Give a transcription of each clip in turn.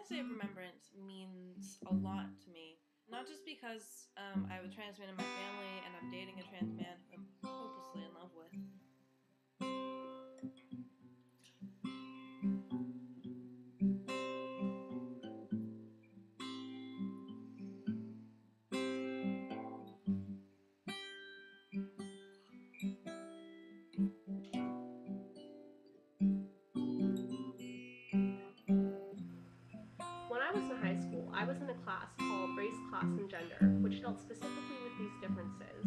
Transgender Day of Remembrance means a lot to me. Not just because I have a trans man in my family and I'm dating a trans man who I'm hopelessly in love with. When I was in high school, I was in a class called Race, Class, and Gender, which dealt specifically with these differences,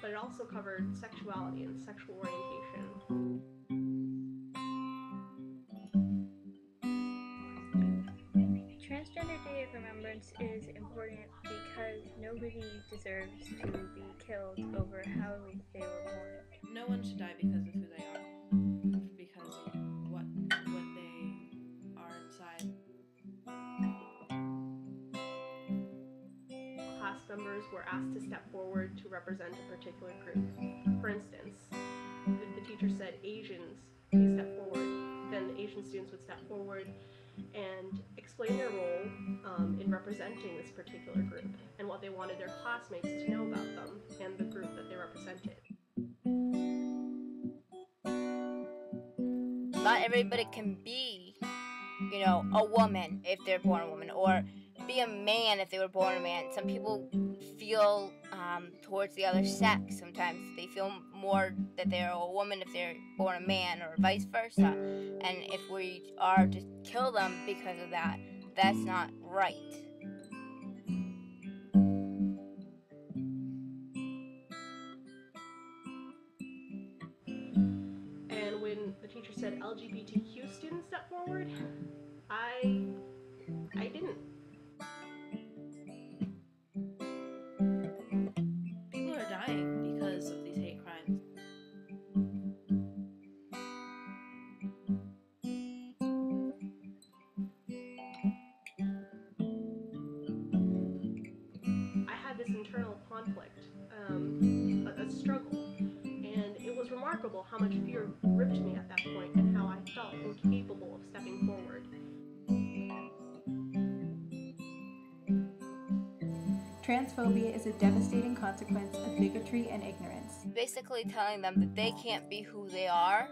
but it also covered sexuality and sexual orientation. Transgender Day of Remembrance is important because nobody deserves to be killed over how they were born. No one should die because of who they are, because of what they are inside. Class members were asked to step forward to represent a particular group. For instance, if the teacher said Asians, please step forward, then the Asian students would step forward and explain their role in representing this particular group and what they wanted their classmates to know about them and the group that they represented. Not everybody can be, a woman if they're born a woman, or be a man if they were born a man. Some people feel towards the other sex. Sometimes they feel more that they're a woman if they're born a man, or vice versa. And if we are to kill them because of that, that's not right. And when the teacher said LGBTQ students step forward, I didn't. People are dying because of these hate crimes. I had this internal conflict, a struggle, and it was remarkable how much fear gripped me at that point and how I felt incapable of stepping forward. Transphobia is a devastating consequence of bigotry and ignorance. Basically telling them that they can't be who they are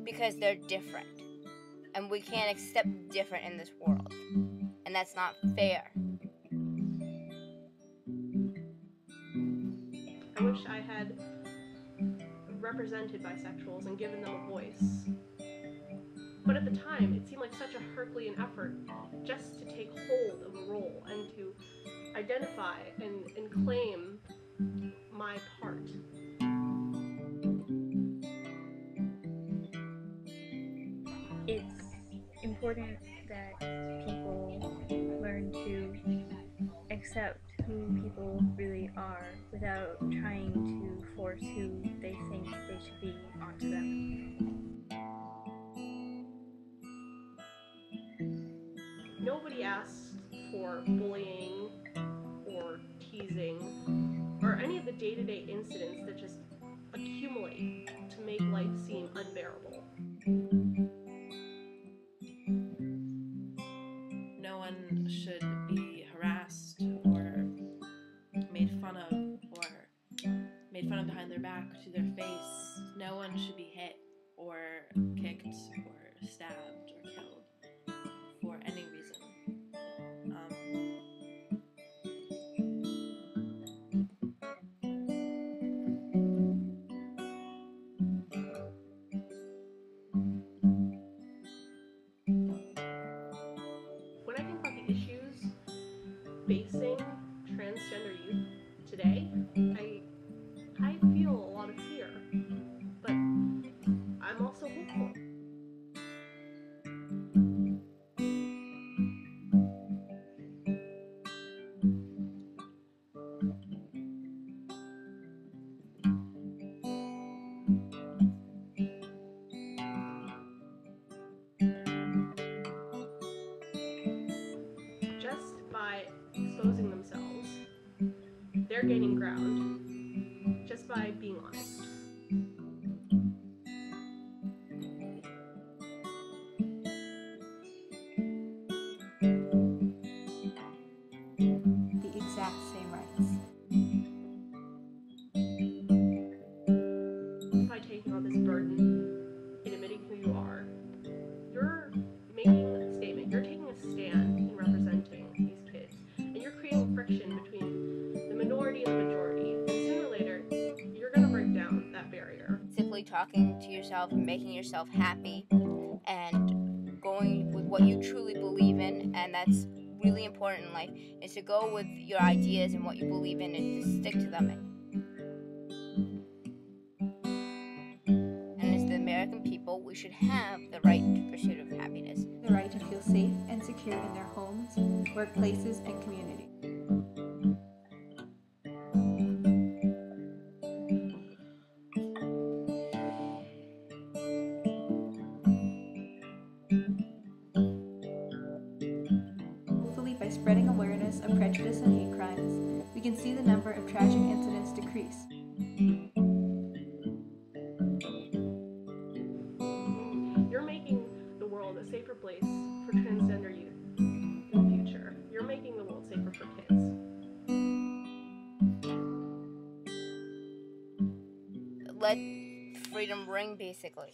because they're different. And we can't accept different in this world. And that's not fair. I wish I had represented bisexuals and given them a voice. But at the time, it seemed like such a Herculean effort just to take hold of a role and to identify and claim my part. It's important that people learn to accept who people really are without trying to force who they think they should be onto them. Nobody asked for bullying or teasing or any of the day-to-day incidents that just accumulate to make life seem unbearable. No one should be harassed or made fun of behind their back to their face. No one should be hit or kicked or stabbed or killed for any reason. When I think about the issues facing transgender youth today, I feel a lot of fear, but I'm also hopeful. Just by exposing themselves, they're gaining ground, just by being honest. talking to yourself and making yourself happy and going with what you truly believe in, and that's really important in life, is to go with your ideas and what you believe in and to stick to them. And as the American people, we should have the right to pursuit of happiness. The right to feel safe and secure in their homes, workplaces, and communities. Hopefully, by spreading awareness of prejudice and hate crimes, we can see the number of tragic incidents decrease. You're making the world a safer place for transgender youth in the future. You're making the world safer for kids. Let freedom ring, basically.